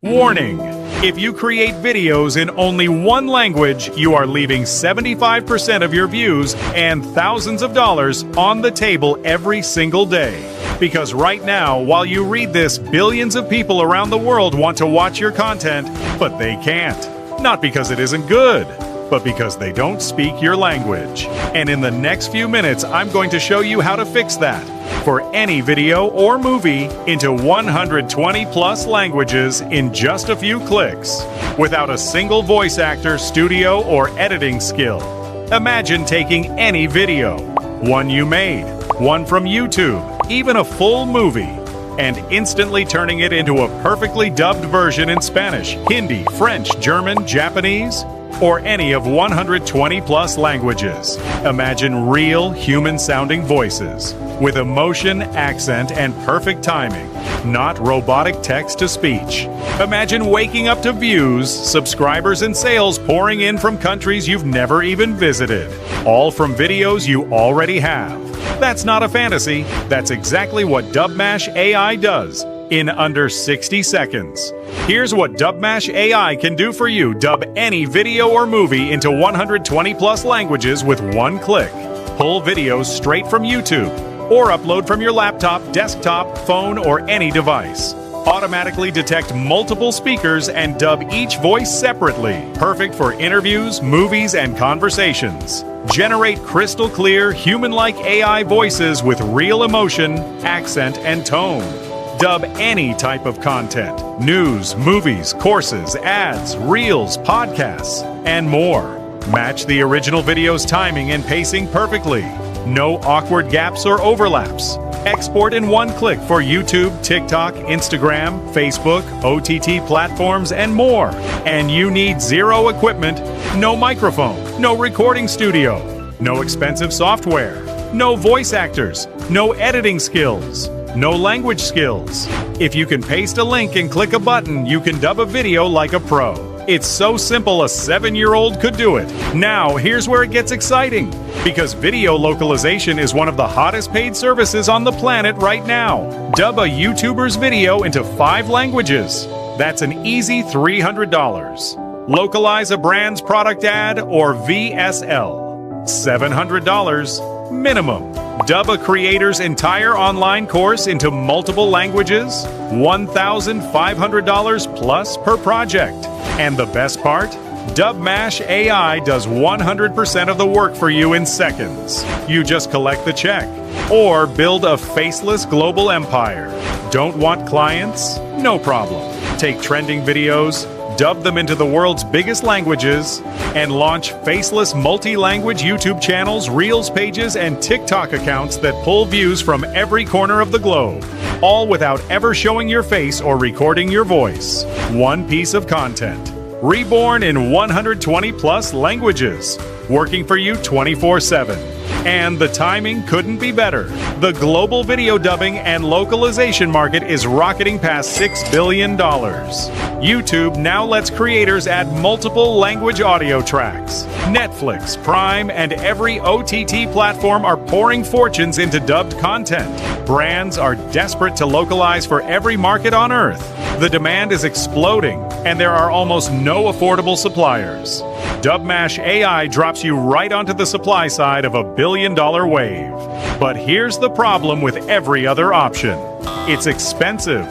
Warning! If you create videos in only one language, you are leaving 75% of your views and thousands of dollars on the table every single day. Because right now, while you read this, billions of people around the world want to watch your content, but they can't. Not because it isn't good, but because they don't speak your language. And in the next few minutes, I'm going to show you how to fix that for any video or movie into 120 plus languages in just a few clicks, without a single voice actor, studio, or editing skill. Imagine taking any video, one you made, one from YouTube, even a full movie, and instantly turning it into a perfectly dubbed version in Spanish, Hindi, French, German, Japanese, or any of 120 plus languages. Imagine real human-sounding voices with emotion, accent, and perfect timing, not robotic text-to-speech. Imagine waking up to views, subscribers, and sales pouring in from countries you've never even visited, all from videos you already have. That's not a fantasy. That's exactly what DubMash AI does in under 60 seconds. Here's what DubMash AI can do for you. Dub any video or movie into 120 plus languages with one click. Pull videos straight from YouTube or upload from your laptop, desktop, phone, or any device. Automatically detect multiple speakers and dub each voice separately. Perfect for interviews, movies, and conversations. Generate crystal clear, human-like AI voices with real emotion, accent, and tone. Dub any type of content: news, movies, courses, ads, reels, podcasts, and more. Match the original video's timing and pacing perfectly. No awkward gaps or overlaps. Export in one click for YouTube, TikTok, Instagram, Facebook, OTT platforms, and more. And you need zero equipment, no microphone, no recording studio, no expensive software, no voice actors, no editing skills, no language skills. If you can paste a link and click a button, you can dub a video like a pro. It's so simple a 7-year-old could do it. Now, here's where it gets exciting. Because video localization is one of the hottest paid services on the planet right now. Dub a YouTuber's video into 5 languages. That's an easy $300. Localize a brand's product ad or VSL. $700 minimum. Dub a creator's entire online course into multiple languages. $1,500 plus per project. And the best part? DubMash AI does 100% of the work for you in seconds. You just collect the check or build a faceless global empire. Don't want clients? No problem. Take trending videos, dub them into the world's biggest languages, and launch faceless multi-language YouTube channels, Reels pages, and TikTok accounts that pull views from every corner of the globe, all without ever showing your face or recording your voice. One piece of content, reborn in 120 plus languages, working for you 24/7. And the timing couldn't be better. The global video dubbing and localization market is rocketing past $6 billion. YouTube now lets creators add multiple language audio tracks. Netflix, Prime, and every OTT platform are pouring fortunes into dubbed content. Brands are desperate to localize for every market on Earth. The demand is exploding, and there are almost no affordable suppliers. DubMash AI drops you right onto the supply side of a billion-dollar wave. But here's the problem with every other option. It's expensive.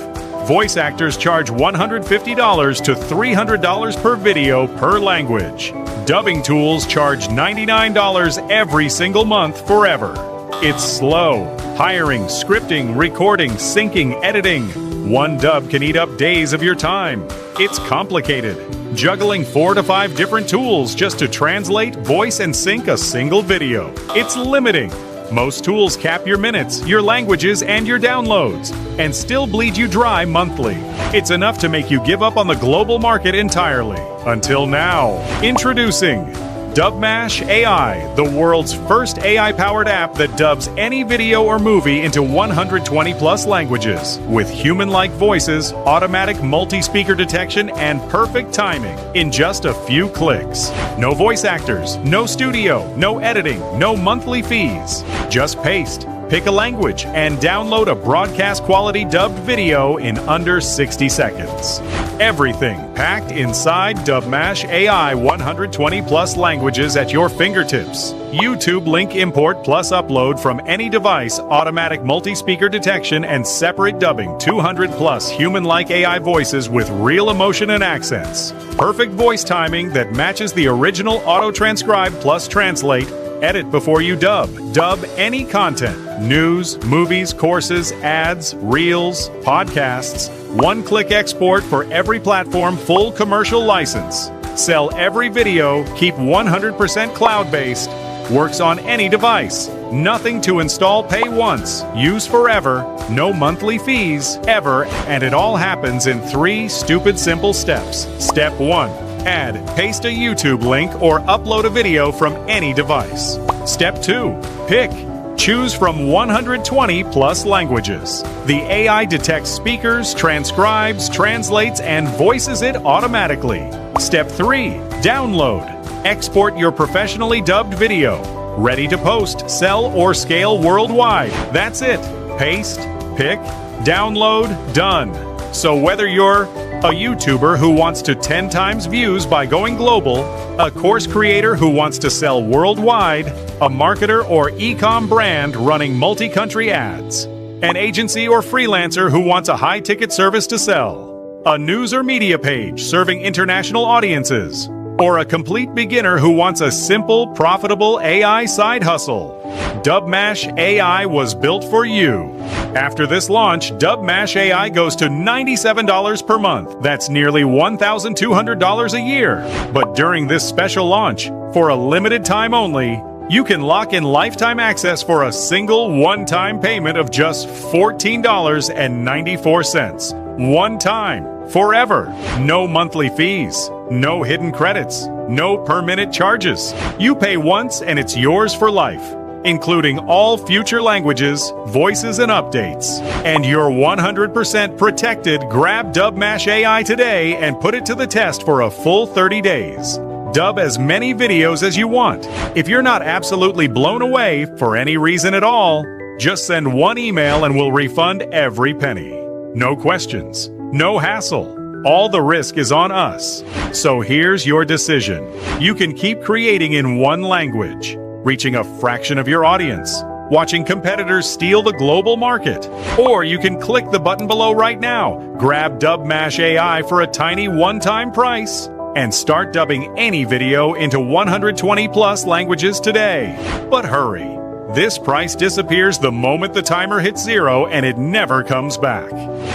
Voice actors charge $150 to $300 per video per language. Dubbing tools charge $99 every single month forever. It's slow. Hiring, scripting, recording, syncing, editing. One dub can eat up days of your time. It's complicated. Juggling 4 to 5 different tools just to translate, voice, and sync a single video. It's limiting. Most tools cap your minutes, your languages, and your downloads, and still bleed you dry monthly. It's enough to make you give up on the global market entirely. Until now. Introducing DubMash AI, the world's first AI-powered app that dubs any video or movie into 120 plus languages with human-like voices, automatic multi-speaker detection, and perfect timing in just a few clicks. No voice actors, no studio, no editing, no monthly fees. Just paste, pick a language, and download a broadcast-quality dubbed video in under 60 seconds. Everything packed inside DubMash AI 120-plus languages at your fingertips. YouTube link import plus upload from any device, automatic multi-speaker detection, and separate dubbing 200-plus human-like AI voices with real emotion and accents. Perfect voice timing that matches the original auto-transcribe plus translate. Edit before you dub. Dub any content. News, movies, courses, ads, reels, podcasts. One-click export for every platform, full commercial license. Sell every video, keep 100% cloud-based. Works on any device. Nothing to install, pay once. Use forever. No monthly fees, ever. And it all happens in 3 stupid simple steps. Step 1. Add, paste a YouTube link or upload a video from any device. Step 2. Pick. Choose from 120 plus languages. The AI detects speakers, transcribes, translates, and voices it automatically. Step 3. Download. Export your professionally dubbed video. Ready to post, sell, or scale worldwide. That's it. Paste, pick, download, done. So whether you're a YouTuber who wants to 10 times views by going global, a course creator who wants to sell worldwide, a marketer or e-com brand running multi-country ads, an agency or freelancer who wants a high-ticket service to sell, a news or media page serving international audiences, or a complete beginner who wants a simple, profitable AI side hustle, DubMash AI was built for you. After this launch, DubMash AI goes to $97 per month. That's nearly $1,200 a year. But during this special launch, for a limited time only, you can lock in lifetime access for a single one-time payment of just $14.94. One time. Forever. No monthly fees. No hidden credits. No per-minute charges. You pay once and it's yours for life, including all future languages, voices, and updates. And you're 100% protected. Grab DubMash AI today and put it to the test for a full 30 days. Dub as many videos as you want. If you're not absolutely blown away for any reason at all, just send one email and we'll refund every penny. No questions. No hassle. All the risk is on us. So here's your decision. You can keep creating in one language, reaching a fraction of your audience, watching competitors steal the global market. Or you can click the button below right now, grab DubMash AI for a tiny one-time price, and start dubbing any video into 120 plus languages today. But hurry. This price disappears the moment the timer hits 0 and it never comes back.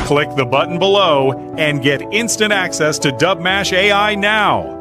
Click the button below and get instant access to DubMash AI now.